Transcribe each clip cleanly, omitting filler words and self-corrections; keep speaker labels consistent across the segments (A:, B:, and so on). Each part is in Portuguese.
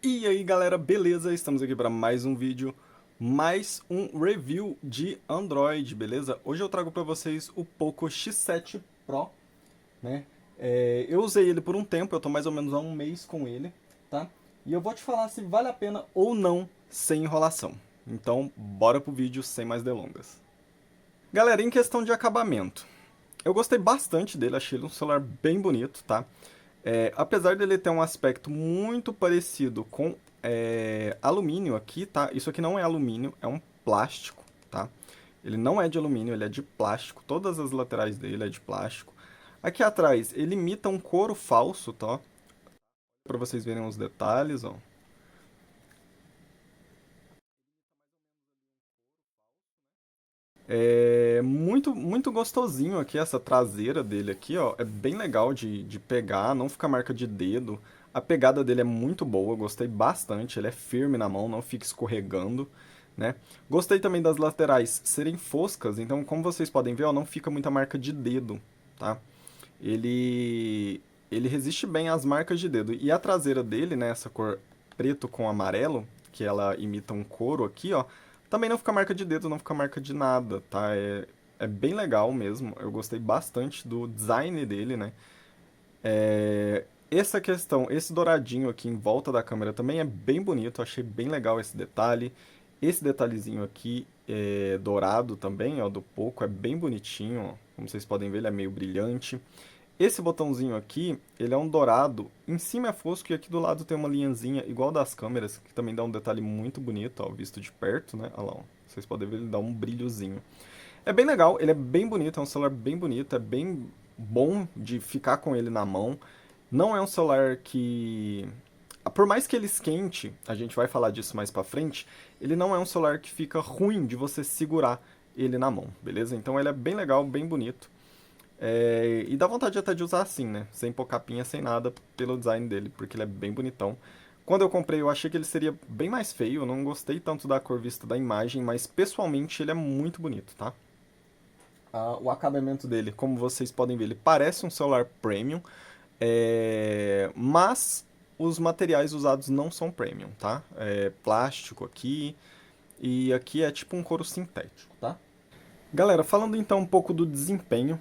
A: E aí galera, beleza? Estamos aqui para mais um vídeo, mais um review de Android, beleza? Hoje eu trago para vocês o Poco X7 Pro, né? Eu usei ele por um tempo, eu tô mais ou menos há um mês com ele, tá? E eu vou te falar se vale a pena ou não sem enrolação. Então, bora pro vídeo sem mais delongas. Galera, em questão de acabamento, eu gostei bastante dele, achei ele um celular bem bonito, tá? Apesar dele ter um aspecto muito parecido com alumínio aqui, tá? Isso aqui não é alumínio, é um plástico, tá? Ele não é de alumínio, ele é de plástico. Todas as laterais dele é de plástico. Aqui atrás, ele imita um couro falso, tá? Para vocês verem os detalhes, ó. É muito gostosinho aqui essa traseira dele aqui, ó. É bem legal de pegar, não fica marca de dedo. A pegada dele é muito boa, gostei bastante. Ele é firme na mão, não fica escorregando, né? Gostei também das laterais serem foscas, então como vocês podem ver, ó, não fica muita marca de dedo, tá? Ele ele resiste bem às marcas de dedo. E a traseira dele, né, essa cor preto com amarelo, que ela imita um couro aqui, ó, também não fica marca de dedo, não fica marca de nada, tá? É bem legal mesmo. Eu gostei bastante do design dele, né? Essa questão, esse douradinho aqui em volta da câmera também é bem bonito. Achei bem legal esse detalhe. Esse detalhezinho aqui dourado também, ó, do Poco, é bem bonitinho, ó. Como vocês podem ver, ele é meio brilhante. Esse botãozinho aqui, ele é um dourado, em cima é fosco e aqui do lado tem uma linhazinha igual das câmeras, que também dá um detalhe muito bonito, ó, visto de perto, né? Olha lá, ó. Vocês podem ver, ele dá um brilhozinho. É bem legal, ele é bem bonito, é um celular bem bonito, é bem bom de ficar com ele na mão. Não é um celular que... Por mais que ele esquente, a gente vai falar disso mais pra frente, ele não é um celular que fica ruim de você segurar ele na mão, beleza? Então ele é bem legal, bem bonito. E dá vontade até de usar assim, né? Sem pôr capinha, sem nada, pelo design dele, porque ele é bem bonitão. Quando eu comprei, eu achei que ele seria bem mais feio, eu não gostei tanto da cor vista da imagem, mas pessoalmente ele é muito bonito, tá? O acabamento dele, como vocês podem ver, ele parece um celular premium, mas os materiais usados não são premium, tá? É plástico aqui, e aqui é tipo um couro sintético, tá? Galera, falando então um pouco do desempenho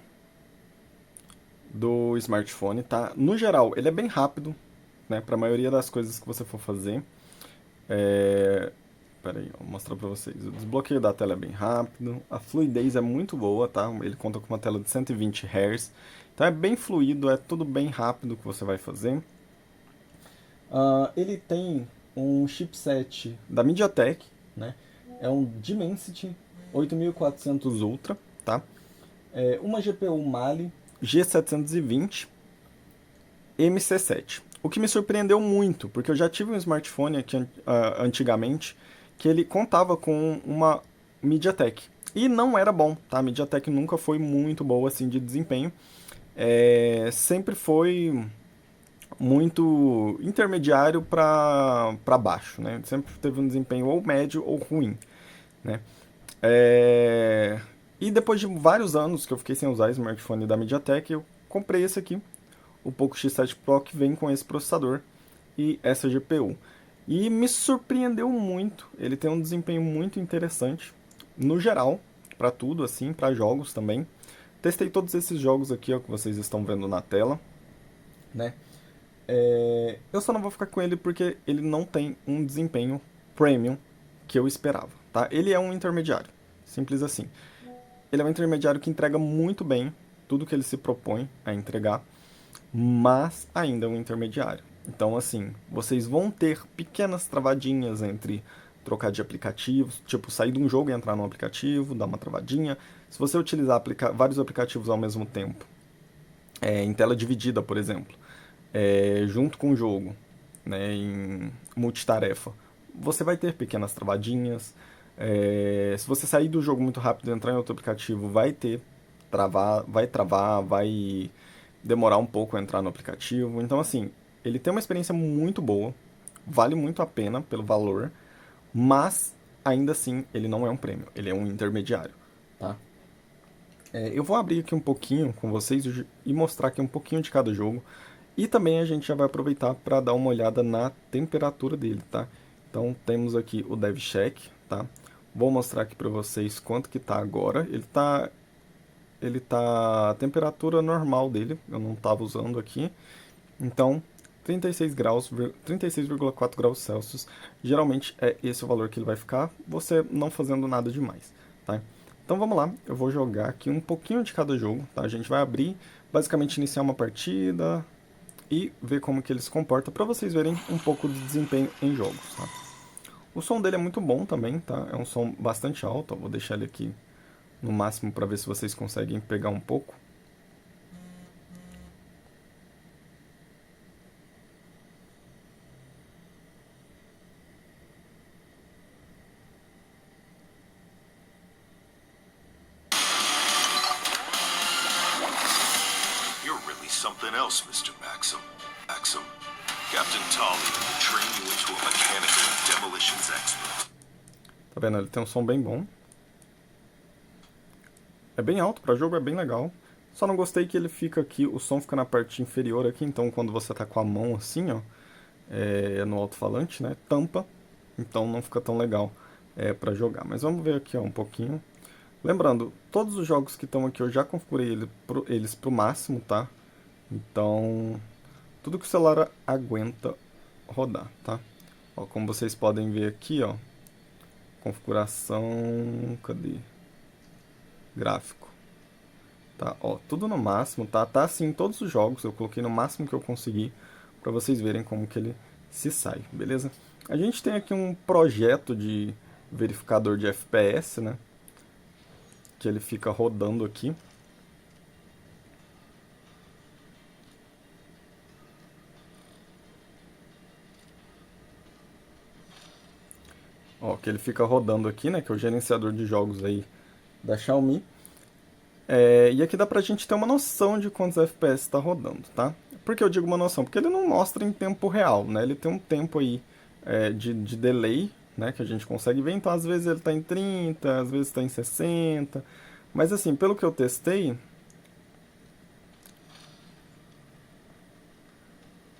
A: do smartphone, tá? No geral, ele é bem rápido, né? Para a maioria das coisas que você for fazer. Pera aí, vou mostrar para vocês. O desbloqueio da tela é bem rápido, a fluidez é muito boa, tá? Ele conta com uma tela de 120 Hz, então é bem fluido, é tudo bem rápido que você vai fazer. Ele tem um chipset da MediaTek, né? É um Dimensity 8400 Ultra, tá? Uma GPU Mali G720 MC7. O que me surpreendeu muito, porque eu já tive um smartphone aqui antigamente que ele contava com uma MediaTek. E não era bom, tá? A MediaTek nunca foi muito boa assim de desempenho. Sempre foi muito intermediário para baixo, né? Sempre teve um desempenho ou médio ou ruim, né? E depois de vários anos que eu fiquei sem usar o smartphone da MediaTek, eu comprei esse aqui, o Poco X7 Pro, que vem com esse processador e essa GPU. E me surpreendeu muito, ele tem um desempenho muito interessante, no geral, para tudo, assim, para jogos também. Testei todos esses jogos aqui, ó, que vocês estão vendo na tela, né? Eu só não vou ficar com ele porque ele não tem um desempenho premium que eu esperava, tá? Ele é um intermediário, simples assim. Ele é um intermediário que entrega muito bem tudo que ele se propõe a entregar, mas ainda é um intermediário. Então, assim, vocês vão ter pequenas travadinhas entre trocar de aplicativos, tipo sair de um jogo e entrar num aplicativo, dar uma travadinha. Se você utilizar vários aplicativos ao mesmo tempo, em tela dividida, por exemplo, junto com o jogo, né, em multitarefa, você vai ter pequenas travadinhas. Se você sair do jogo muito rápido e entrar em outro aplicativo, vai travar, vai demorar um pouco a entrar no aplicativo. Então, assim, ele tem uma experiência muito boa, vale muito a pena pelo valor, mas ainda assim ele não é um prêmio, ele é um intermediário, tá? Eu vou abrir aqui um pouquinho com vocês e mostrar aqui um pouquinho de cada jogo. E também a gente já vai aproveitar para dar uma olhada na temperatura dele, tá? Então temos aqui o DevCheck, tá? Vou mostrar aqui para vocês quanto que tá agora. Ele tá a temperatura normal dele, eu não estava usando aqui. Então 36 graus, 36,4 graus Celsius. Geralmente é esse o valor que ele vai ficar, você não fazendo nada demais, tá? Então vamos lá, eu vou jogar aqui um pouquinho de cada jogo, tá? A gente vai abrir, basicamente iniciar uma partida e ver como que ele se comporta para vocês verem um pouco de desempenho em jogos, tá? O som dele é muito bom também, tá? É um som bastante alto, ó, vou deixar ele aqui no máximo para ver se vocês conseguem pegar um pouco.
B: You're really something else, Mr. Maxim. Maxim, Captain Tolly will train you into a mechanical and demolitions expert.
A: Tá vendo? Ele tem um som bem bom. É bem alto para jogo, é bem legal. Só não gostei que ele fica aqui, o som fica na parte inferior aqui, então quando você tá com a mão assim, ó, no alto-falante, né, tampa, então não fica tão legal para jogar. Mas vamos ver aqui ó, um pouquinho. Lembrando, todos os jogos que estão aqui eu já configurei eles pro máximo, tá? Então, tudo que o celular aguenta rodar, tá? Ó, como vocês podem ver aqui, ó, configuração, cadê? Gráfico. Tá, ó, tudo no máximo, tá? Tá assim em todos os jogos, eu coloquei no máximo que eu consegui para vocês verem como que ele se sai, beleza? A gente tem aqui um projeto de verificador de FPS, né? Que ele fica rodando aqui. Ó, que ele fica rodando aqui, né? Que é o gerenciador de jogos aí da Xiaomi. E aqui dá pra gente ter uma noção de quantos FPS está rodando, tá? Por que eu digo uma noção? Porque ele não mostra em tempo real, né? Ele tem um tempo aí de delay, né? Que a gente consegue ver. Então, às vezes ele tá em 30, às vezes tá em 60. Mas assim, pelo que eu testei,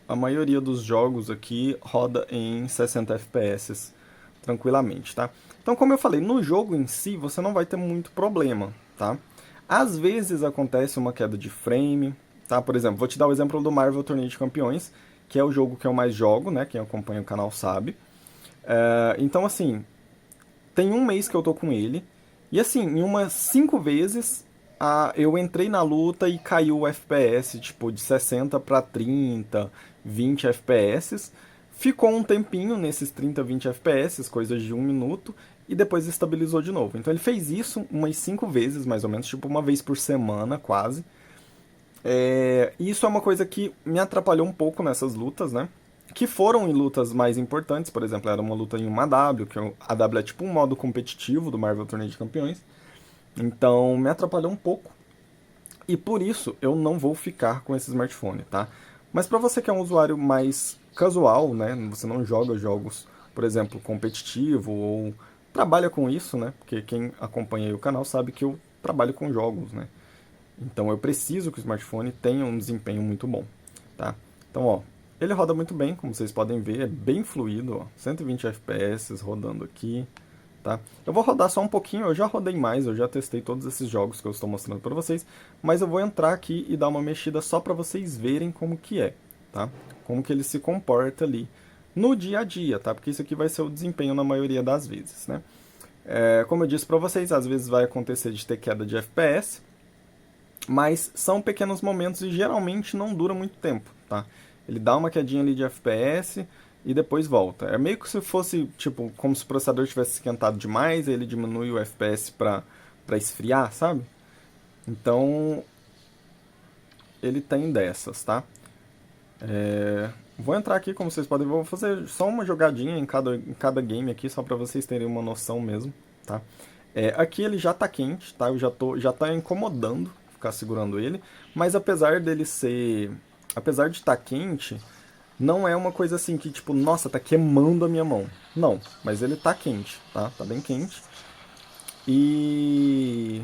A: a maioria dos jogos aqui roda em 60 FPS tranquilamente, tá? Então, como eu falei, no jogo em si você não vai ter muito problema, tá? Às vezes acontece uma queda de frame, tá? Por exemplo, vou te dar o exemplo do Marvel Torneio de Campeões, que é o jogo que eu mais jogo, né? Quem acompanha o canal sabe. Então, assim, tem um mês que eu tô com ele, e assim, em umas 5 vezes eu entrei na luta e caiu o FPS, tipo, de 60 para 30, 20 FPS. Ficou um tempinho nesses 30, 20 FPS, coisas de um minuto, e depois estabilizou de novo. Então ele fez isso umas 5 vezes, mais ou menos, tipo uma vez por semana, quase. E isso é uma coisa que me atrapalhou um pouco nessas lutas, né? Que foram em lutas mais importantes, por exemplo, era uma luta em uma AW, que a AW é tipo um modo competitivo do Marvel Torneio de Campeões. Então me atrapalhou um pouco. E por isso eu não vou ficar com esse smartphone, tá? Mas para você que é um usuário mais casual, né? Você não joga jogos, por exemplo, competitivo ou trabalha com isso, né? Porque quem acompanha aí o canal sabe que eu trabalho com jogos, né? Então eu preciso que o smartphone tenha um desempenho muito bom, tá? Então, ó, ele roda muito bem, como vocês podem ver, é bem fluido, ó, 120 FPS rodando aqui, tá? Eu vou rodar só um pouquinho, eu já rodei mais, eu já testei todos esses jogos que eu estou mostrando para vocês, mas eu vou entrar aqui e dar uma mexida só para vocês verem como que é, tá? Como que ele se comporta ali no dia a dia, tá? Porque isso aqui vai ser o desempenho na maioria das vezes, né? Como eu disse para vocês, às vezes vai acontecer de ter queda de FPS, mas são pequenos momentos e geralmente não dura muito tempo, tá? Ele dá uma quedinha ali de FPS e depois volta. É meio que se fosse, tipo, como se o processador tivesse esquentado demais, ele diminui o FPS pra esfriar, sabe? Então, ele tem dessas, tá? Vou entrar aqui, como vocês podem ver, vou fazer só uma jogadinha em cada game aqui, só pra vocês terem uma noção mesmo, tá? Aqui ele já tá quente, tá? Já tá incomodando ficar segurando ele, mas apesar dele ser... Apesar de estar quente, não é uma coisa assim que, tipo, nossa, tá queimando a minha mão. Não, mas ele tá quente, tá? Tá bem quente. E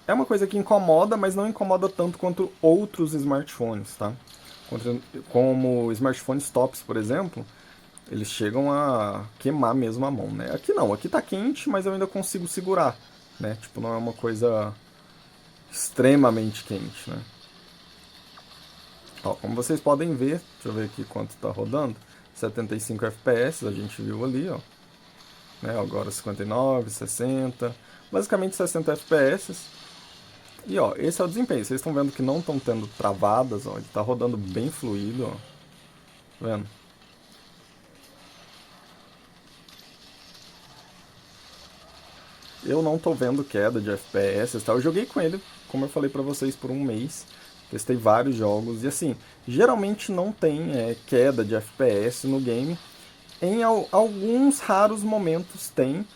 A: é uma coisa que incomoda, mas não incomoda tanto quanto outros smartphones, tá? como smartphones tops, por exemplo, eles chegam a queimar mesmo a mão, né? Aqui não, aqui tá quente, mas eu ainda consigo segurar, né? Tipo, não é uma coisa extremamente quente, né? Ó, como vocês podem ver, deixa eu ver aqui quanto tá rodando, 75 FPS, a gente viu ali, ó. Né? Agora 59, 60, basicamente 60 FPS. E ó, esse é o desempenho. Vocês estão vendo que não estão tendo travadas, ó. Ele tá rodando bem fluido, ó. Tá vendo? Eu não tô vendo queda de FPS, tá? Eu joguei com ele, como eu falei pra vocês, por um mês. Testei vários jogos e assim, geralmente não tem queda de FPS no game. Em alguns raros momentos tem,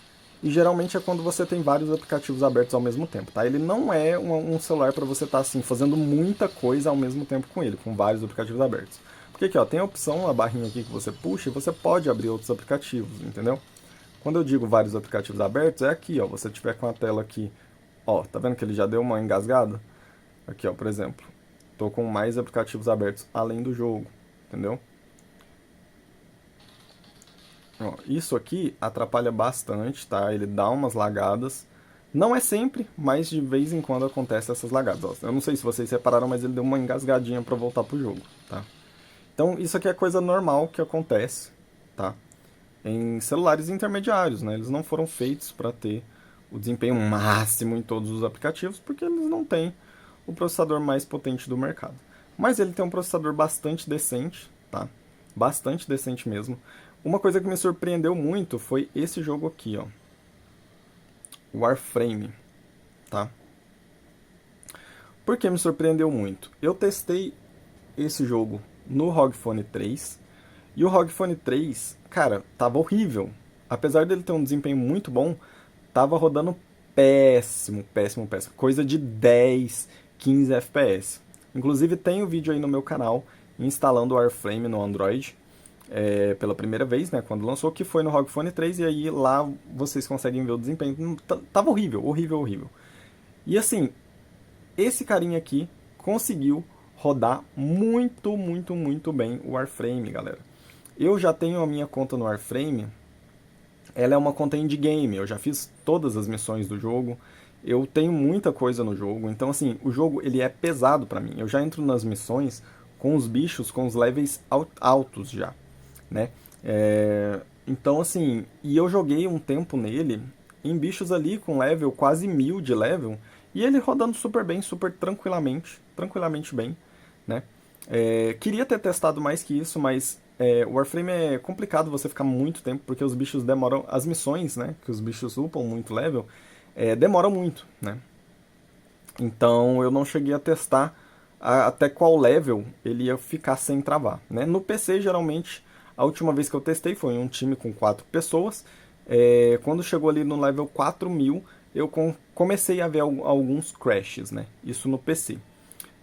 A: e geralmente é quando você tem vários aplicativos abertos ao mesmo tempo, tá? Ele não é um celular para você estar assim fazendo muita coisa ao mesmo tempo com ele, com vários aplicativos abertos. Porque aqui, ó, tem a opção, a barrinha aqui que você puxa e você pode abrir outros aplicativos, entendeu? Quando eu digo vários aplicativos abertos, é aqui, ó, você tiver com a tela aqui, ó, tá vendo que ele já deu uma engasgada? Aqui, ó, por exemplo, tô com mais aplicativos abertos além do jogo, entendeu? Ó, isso aqui atrapalha bastante, tá? Ele dá umas lagadas. Não é sempre, mas de vez em quando acontece essas lagadas. Ó, eu não sei se vocês repararam, mas ele deu uma engasgadinha para voltar pro jogo, tá? Então isso aqui é coisa normal que acontece, tá? Em celulares intermediários, né? Eles não foram feitos para ter o desempenho máximo em todos os aplicativos, porque eles não têm o processador mais potente do mercado. Mas ele tem um processador bastante decente, tá? Bastante decente mesmo. Uma coisa que me surpreendeu muito foi esse jogo aqui, ó. Warframe, tá? Por que me surpreendeu muito? Eu testei esse jogo no ROG Phone 3 e o ROG Phone 3, cara, tava horrível. Apesar dele ter um desempenho muito bom, tava rodando péssimo, péssimo, péssimo. Coisa de 10, 15 FPS. Inclusive tem um vídeo aí no meu canal instalando o Warframe no Android. Pela primeira vez, né, quando lançou, que foi no ROG Phone 3, e aí lá vocês conseguem ver o desempenho. Tava horrível, horrível, horrível. E assim, esse carinha aqui conseguiu rodar muito, muito, muito bem o Warframe, galera. Eu já tenho a minha conta no Warframe, ela é uma conta indie game, eu já fiz todas as missões do jogo, eu tenho muita coisa no jogo, então assim, o jogo ele é pesado pra mim. Eu já entro nas missões com os bichos com os levels altos já, né? Então assim, e eu joguei um tempo nele em bichos ali com level quase 1000 de level e ele rodando super bem, super tranquilamente, tranquilamente bem, né? Queria ter testado mais que isso, mas o Warframe é complicado você ficar muito tempo porque os bichos demoram, as missões, né? Que os bichos upam muito level, demoram muito, né? Então eu não cheguei a testar até qual level ele ia ficar sem travar, né? No PC, geralmente, a última vez que eu testei foi em um time com 4 pessoas. Quando chegou ali no level 4000, eu comecei a ver alguns crashes, né? Isso no PC.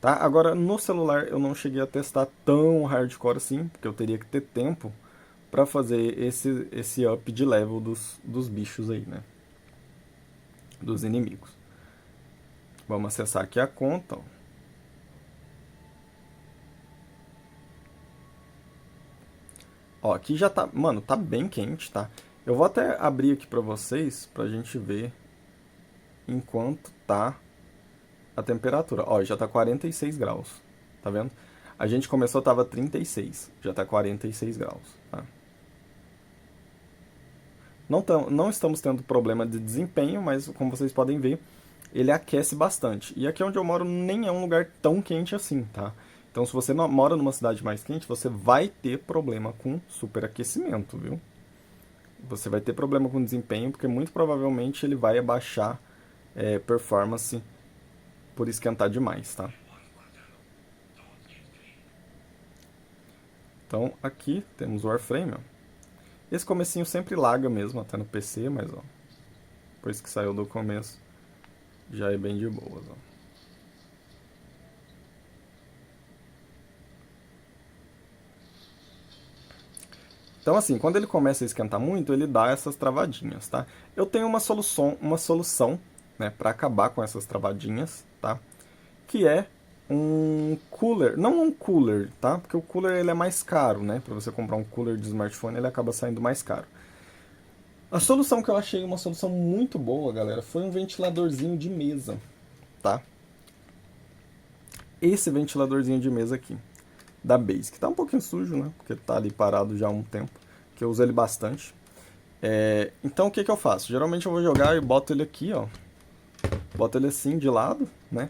A: Tá? Agora, no celular, eu não cheguei a testar tão hardcore assim, porque eu teria que ter tempo para fazer esse up de level dos bichos aí, né? Dos inimigos. Vamos acessar aqui a conta, ó. Ó, aqui já tá, mano, tá bem quente, tá? Eu vou até abrir aqui pra vocês, pra gente ver enquanto tá a temperatura. Ó, já tá 46 graus, tá vendo? A gente começou, tava 36, já tá 46 graus, tá? Não estamos tendo problema de desempenho, mas como vocês podem ver, ele aquece bastante. E aqui onde eu moro nem é um lugar tão quente assim, tá? Então se você mora numa cidade mais quente, você vai ter problema com superaquecimento, viu? Você vai ter problema com desempenho, porque muito provavelmente ele vai abaixar performance por esquentar demais, tá? Então aqui temos o Warframe, ó. Esse comecinho sempre laga mesmo, até no PC, mas ó, depois que saiu do começo, já é bem de boas, ó. Então assim, quando ele começa a esquentar muito, ele dá essas travadinhas, tá? Eu tenho uma solução, né, para acabar com essas travadinhas, tá? Que é um cooler, não um cooler, tá? Porque o cooler ele é mais caro, né? Para você comprar um cooler de smartphone, ele acaba saindo mais caro. A solução que eu achei uma solução muito boa, galera, foi um ventiladorzinho de mesa, tá? Esse ventiladorzinho de mesa aqui, da Basic. Tá um pouquinho sujo, né? Porque tá ali parado já há um tempo, que eu uso ele bastante. Então o que que eu faço? Geralmente eu vou jogar e boto ele aqui, ó. Boto ele assim de lado, né?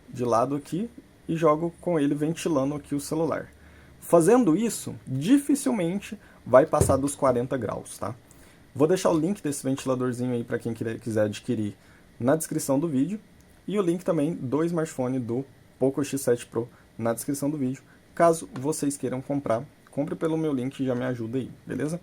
A: De lado aqui e jogo com ele ventilando aqui o celular. Fazendo isso, dificilmente vai passar dos 40 graus, tá? Vou deixar o link desse ventiladorzinho aí para quem quiser adquirir na descrição do vídeo e o link também do smartphone do Poco X7 Pro na descrição do vídeo. Caso vocês queiram comprar, compre pelo meu link e já me ajuda aí, beleza?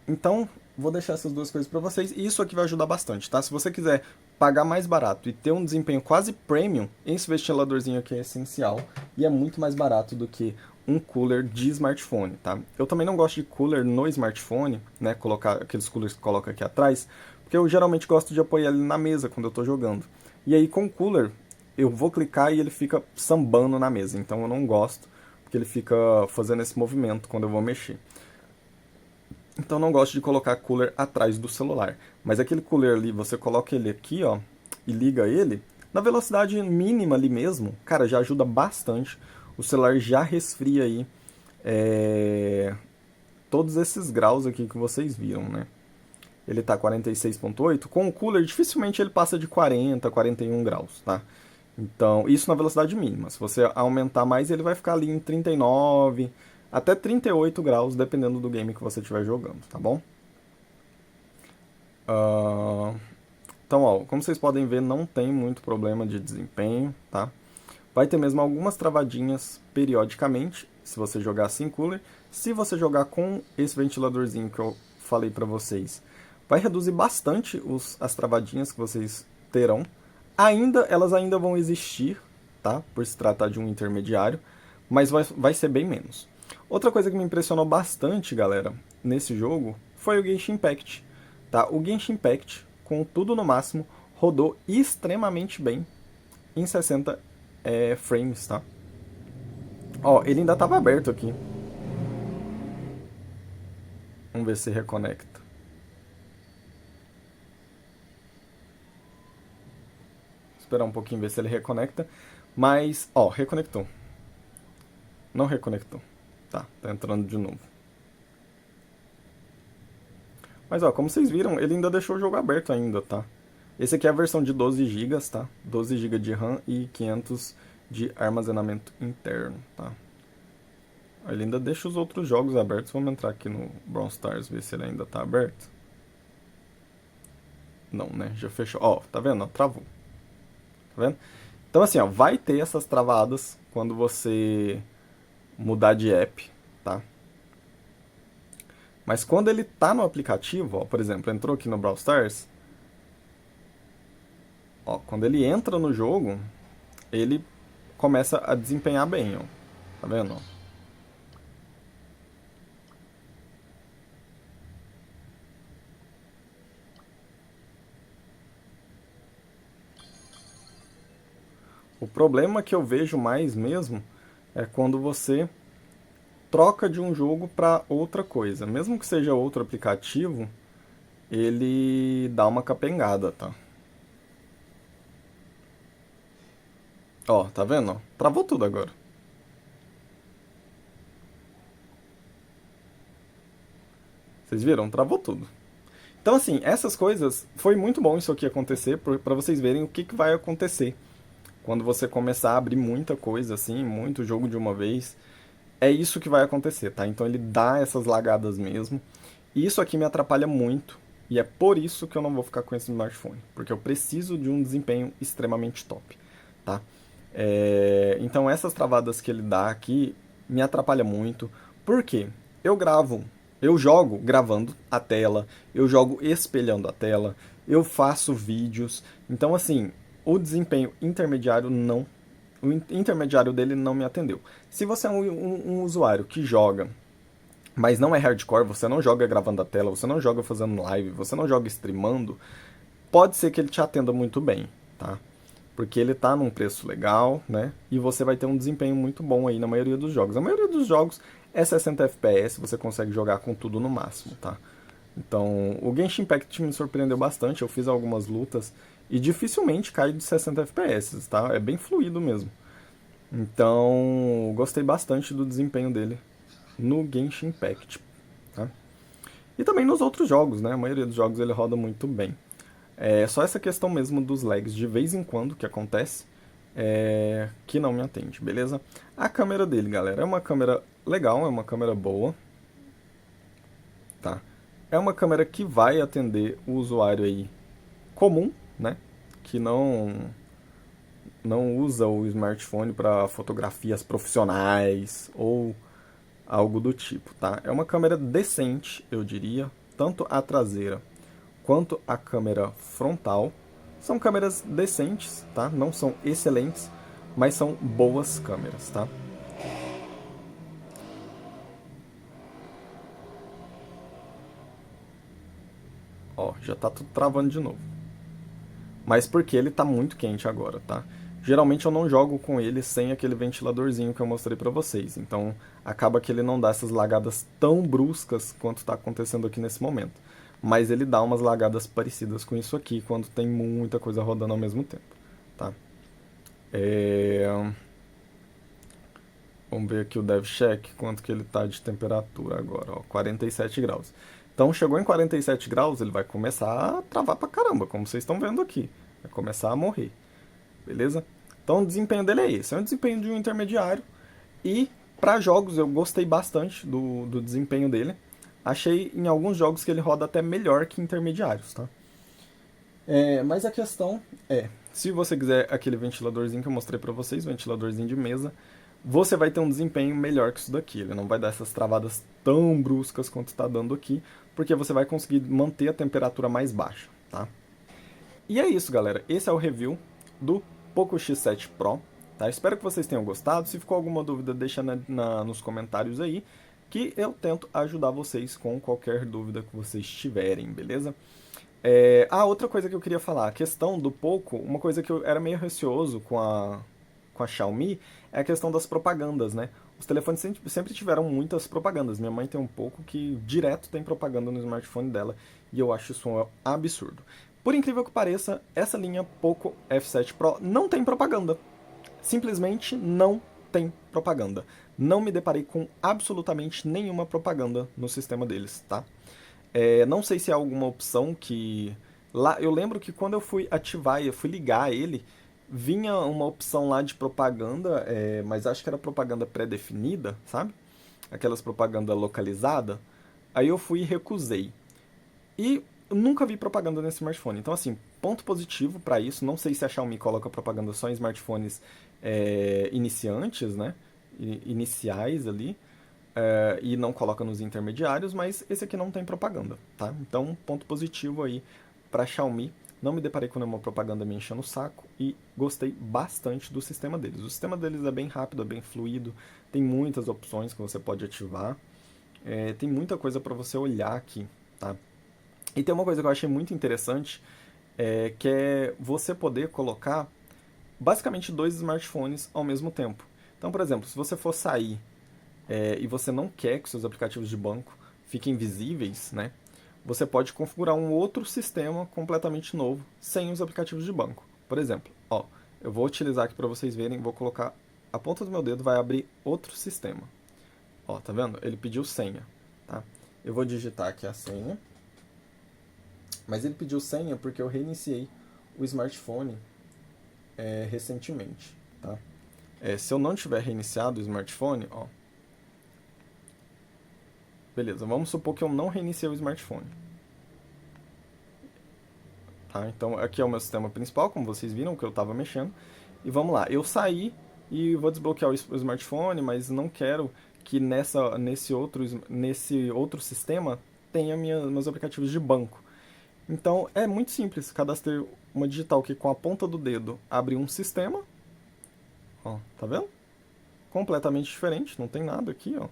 A: Então, vou deixar essas duas coisas para vocês e isso aqui vai ajudar bastante, tá? Se você quiser pagar mais barato e ter um desempenho quase premium, esse ventiladorzinho aqui é essencial e é muito mais barato do que um cooler de smartphone, tá? Eu também não gosto de cooler no smartphone, né? Colocar aqueles coolers que coloca aqui atrás, porque eu geralmente gosto de apoiar ele na mesa quando eu tô jogando. E aí com o cooler, eu vou clicar e ele fica sambando na mesa, então eu não gosto, porque ele fica fazendo esse movimento quando eu vou mexer. Então não gosto de colocar cooler atrás do celular. Mas aquele cooler ali, você coloca ele aqui, ó, e liga ele, na velocidade mínima ali mesmo, cara, já ajuda bastante. O celular já resfria aí todos esses graus aqui que vocês viram, né? Ele tá 46.8, com o cooler dificilmente ele passa de 40, 41 graus, tá? Então, isso na velocidade mínima. Se você aumentar mais, ele vai ficar ali em 39, até 38 graus, dependendo do game que você estiver jogando, tá bom? Então, ó, como vocês podem ver, não tem muito problema de desempenho, tá? Vai ter mesmo algumas travadinhas periodicamente, se você jogar sem cooler. Se você jogar com esse ventiladorzinho que eu falei pra vocês, vai reduzir bastante as travadinhas que vocês terão. Elas ainda vão existir, tá? Por se tratar de um intermediário, mas vai ser bem menos. Outra coisa que me impressionou bastante, galera, nesse jogo, foi o Genshin Impact, tá? O Genshin Impact, com tudo no máximo, rodou extremamente bem em 60 frames, tá? Ó, ele ainda estava aberto aqui. Vamos ver se reconecta. Esperar um pouquinho, ver se ele reconecta. Mas, ó, reconectou. Não reconectou. Tá entrando de novo. Mas, ó, como vocês viram, ele ainda deixou o jogo aberto ainda, tá? Esse aqui é a versão de 12 GB, tá? 12 GB de RAM e 500 de armazenamento interno, tá? Ele ainda deixa os outros jogos abertos. Vamos entrar aqui no Brawl Stars, ver se ele ainda tá aberto. Não, né? Já fechou. Ó, tá vendo? Travou. Tá vendo? Então, assim, ó, vai ter essas travadas quando você mudar de app, tá? Mas quando ele tá no aplicativo, ó, por exemplo, entrou aqui no Brawl Stars, ó, quando ele entra no jogo, ele começa a desempenhar bem, ó. Tá vendo? O problema que eu vejo mais mesmo é quando você troca de um jogo para outra coisa. Mesmo que seja outro aplicativo, ele dá uma capengada, tá? Ó, tá vendo? Travou tudo agora. Vocês viram? Travou tudo. Então, assim, essas coisas, foi muito bom isso aqui acontecer, para vocês verem o que vai acontecer quando você começar a abrir muita coisa, assim, muito jogo de uma vez. É isso que vai acontecer, tá? Então ele dá essas lagadas mesmo. E isso aqui me atrapalha muito. E é por isso que eu não vou ficar com esse smartphone. Porque eu preciso de um desempenho extremamente top, tá? Então essas travadas que ele dá aqui me atrapalha muito. Por quê? Eu jogo gravando a tela, eu jogo espelhando a tela, eu faço vídeos. Então, assim, o desempenho intermediário não. O intermediário dele não me atendeu. Se você é um usuário que joga, mas não é hardcore, você não joga gravando a tela, você não joga fazendo live, você não joga streamando, pode ser que ele te atenda muito bem, tá? porque ele tá num preço legal, né? E você vai ter um desempenho muito bom aí na maioria dos jogos. A maioria dos jogos é 60 FPS, você consegue jogar com tudo no máximo, tá? Então, o Genshin Impact me surpreendeu bastante, eu fiz algumas lutas e dificilmente cai de 60 FPS, tá? É bem fluido mesmo. Então, gostei bastante do desempenho dele no Genshin Impact, tá? E também nos outros jogos, né? A maioria dos jogos ele roda muito bem. É só essa questão mesmo dos lags de vez em quando que acontece, que não me atende, beleza? A câmera dele, galera, é uma câmera legal, é uma câmera boa, tá? É uma câmera que vai atender o usuário aí comum, né? Que não usa o smartphone para fotografias profissionais ou algo do tipo, tá? É uma câmera decente, eu diria, tanto a traseira quanto a câmera frontal. São câmeras decentes, tá? Não são excelentes, mas são boas câmeras, tá? Ó, já tá tudo travando de novo. Mas porque ele tá muito quente agora, tá? Geralmente eu não jogo com ele sem aquele ventiladorzinho que eu mostrei pra vocês. Então acaba que ele não dá essas lagadas tão bruscas quanto tá acontecendo aqui nesse momento. Mas ele dá umas lagadas parecidas com isso aqui quando tem muita coisa rodando ao mesmo tempo, tá? É... Vamos ver aqui o DevCheck, quanto que ele tá de temperatura agora, ó, 47 graus. Então chegou em 47 graus, ele vai começar a travar pra caramba, como vocês estão vendo aqui. Vai começar a morrer, beleza? Então o desempenho dele é esse, é um desempenho de um intermediário. E para jogos eu gostei bastante do desempenho dele. Achei em alguns jogos que ele roda até melhor que intermediários, tá? Mas a questão é, se você quiser aquele ventiladorzinho que eu mostrei pra vocês, ventiladorzinho de mesa, você vai ter um desempenho melhor que isso daqui. Ele não vai dar essas travadas tão bruscas quanto está dando aqui, porque você vai conseguir manter a temperatura mais baixa, tá? E é isso, galera. Esse é o review do Poco X7 Pro. Tá? Espero que vocês tenham gostado. Se ficou alguma dúvida, deixa nos comentários aí, que eu tento ajudar vocês com qualquer dúvida que vocês tiverem, beleza? Outra coisa que eu queria falar, a questão do Poco, uma coisa que eu era meio receoso com a Xiaomi é a questão das propagandas, né? Os telefones sempre tiveram muitas propagandas. Minha mãe tem um Poco que direto tem propaganda no smartphone dela e eu acho isso um absurdo. Por incrível que pareça, essa linha Poco F7 Pro não tem propaganda. Simplesmente não tem propaganda. Não me deparei com absolutamente nenhuma propaganda no sistema deles, tá? Não sei se é alguma opção que... Lá, eu lembro que quando eu fui ativar e eu fui ligar ele, vinha uma opção lá de propaganda, mas acho que era propaganda pré-definida, sabe? Aquelas propaganda localizada. Aí eu fui e recusei. E eu nunca vi propaganda nesse smartphone. Então, assim, ponto positivo para isso. Não sei se a Xiaomi coloca propaganda só em smartphones iniciantes, né? Iniciais ali. E não coloca nos intermediários, mas esse aqui não tem propaganda, tá? Então, ponto positivo aí para Xiaomi. Não me deparei com nenhuma propaganda me enchendo o saco e gostei bastante do sistema deles. O sistema deles é bem rápido, é bem fluido, tem muitas opções que você pode ativar, tem muita coisa para você olhar aqui, tá? E tem uma coisa que eu achei muito interessante, que é você poder colocar basicamente dois smartphones ao mesmo tempo. Então, por exemplo, se você for sair e você não quer que seus aplicativos de banco fiquem visíveis, né? Você pode configurar um outro sistema completamente novo sem os aplicativos de banco. Por exemplo, ó, eu vou utilizar aqui para vocês verem, vou colocar a ponta do meu dedo, vai abrir outro sistema. Ó, tá vendo? Ele pediu senha, tá? Eu vou digitar aqui a senha. Mas ele pediu senha porque eu reiniciei o smartphone recentemente, tá? Se eu não tiver reiniciado o smartphone, ó, beleza, vamos supor que eu não reiniciei o smartphone. Tá? Então aqui é o meu sistema principal, como vocês viram, que eu estava mexendo. E vamos lá, eu saí e vou desbloquear o smartphone, mas não quero que nesse outro sistema tenha meus aplicativos de banco. Então é muito simples, cadastrei uma digital que com a ponta do dedo abre um sistema. Ó, tá vendo? Completamente diferente, não tem nada aqui, ó.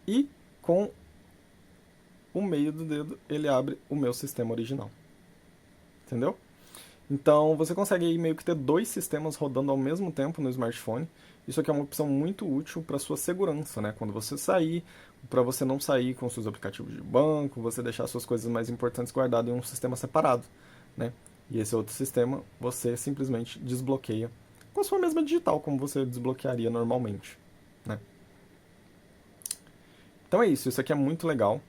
A: E com o meio do dedo ele abre o meu sistema original. Entendeu? Então você consegue aí meio que ter dois sistemas rodando ao mesmo tempo no smartphone. Isso aqui é uma opção muito útil para sua segurança, né? Quando você sair, para você não sair com seus aplicativos de banco, você deixar suas coisas mais importantes guardadas em um sistema separado, né? E esse outro sistema você simplesmente desbloqueia com a sua mesma digital, como você desbloquearia normalmente, né? Então é isso, isso aqui é muito legal.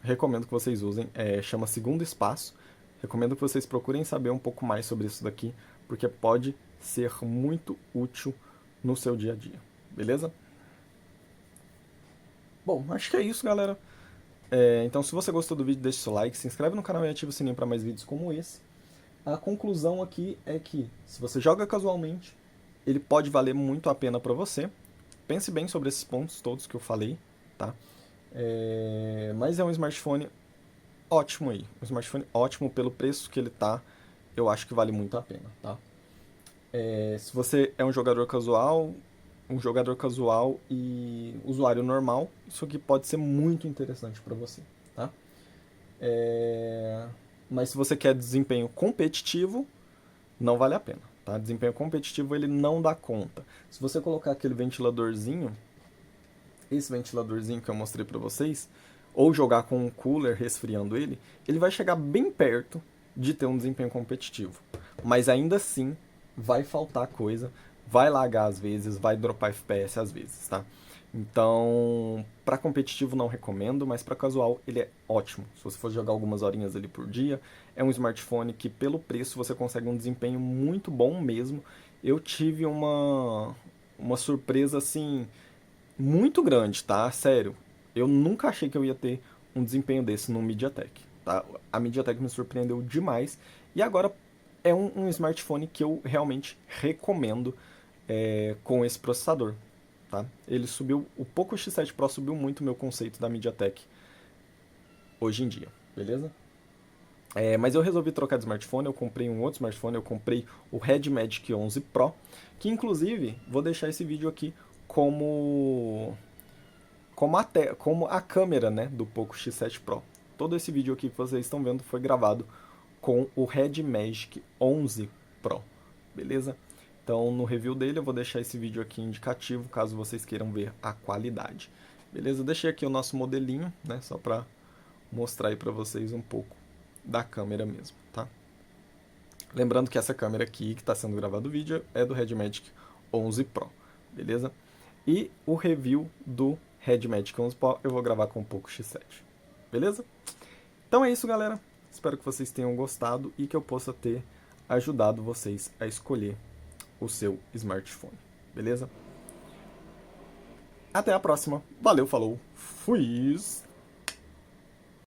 A: Recomendo que vocês usem. Chama Segundo Espaço. Recomendo que vocês procurem saber um pouco mais sobre isso daqui, porque pode ser muito útil no seu dia a dia. Beleza? Bom, acho que é isso, galera. Então, se você gostou do vídeo, deixe seu like, se inscreve no canal e ativa o sininho para mais vídeos como esse. A conclusão aqui é que, se você joga casualmente, ele pode valer muito a pena para você. Pense bem sobre esses pontos todos que eu falei, tá? Mas é um smartphone ótimo aí. Um smartphone ótimo pelo preço que ele tá. Eu acho que vale muito a pena, tá? Se você é um jogador casual e usuário normal, isso aqui pode ser muito interessante para você, tá? Mas se você quer desempenho competitivo, não vale a pena, tá? Desempenho competitivo ele não dá conta. Se você colocar aquele ventiladorzinho, esse ventiladorzinho que eu mostrei para vocês, ou jogar com um cooler resfriando ele, ele vai chegar bem perto de ter um desempenho competitivo. Mas ainda assim, vai faltar coisa, vai lagar às vezes, vai dropar FPS às vezes, tá? Então, para competitivo não recomendo, mas para casual ele é ótimo. Se você for jogar algumas horinhas ali por dia, é um smartphone que pelo preço você consegue um desempenho muito bom mesmo. Eu tive uma surpresa assim muito grande, tá? Sério. Eu nunca achei que eu ia ter um desempenho desse no MediaTek, tá? A MediaTek me surpreendeu demais e agora é um smartphone que eu realmente recomendo com esse processador, tá? Ele subiu, o Poco X7 Pro subiu muito o meu conceito da MediaTek hoje em dia, beleza? Mas eu resolvi trocar de smartphone, eu comprei um outro smartphone, eu comprei o Red Magic 11 Pro, que inclusive vou deixar esse vídeo aqui como a câmera, né, do Poco X7 Pro. Todo esse vídeo aqui que vocês estão vendo foi gravado com o Red Magic 11 Pro, beleza? Então no review dele eu vou deixar esse vídeo aqui indicativo, caso vocês queiram ver a qualidade. Beleza? Eu deixei aqui o nosso modelinho, né, só para mostrar aí para vocês um pouco da câmera mesmo, tá? Lembrando que essa câmera aqui que está sendo gravado o vídeo é do Red Magic 11 Pro, beleza? E o review do Red Magic 11 Pro eu vou gravar com o Poco X7, beleza? Então é isso, galera. Espero que vocês tenham gostado e que eu possa ter ajudado vocês a escolher o seu smartphone, beleza? Até a próxima. Valeu, falou, fui!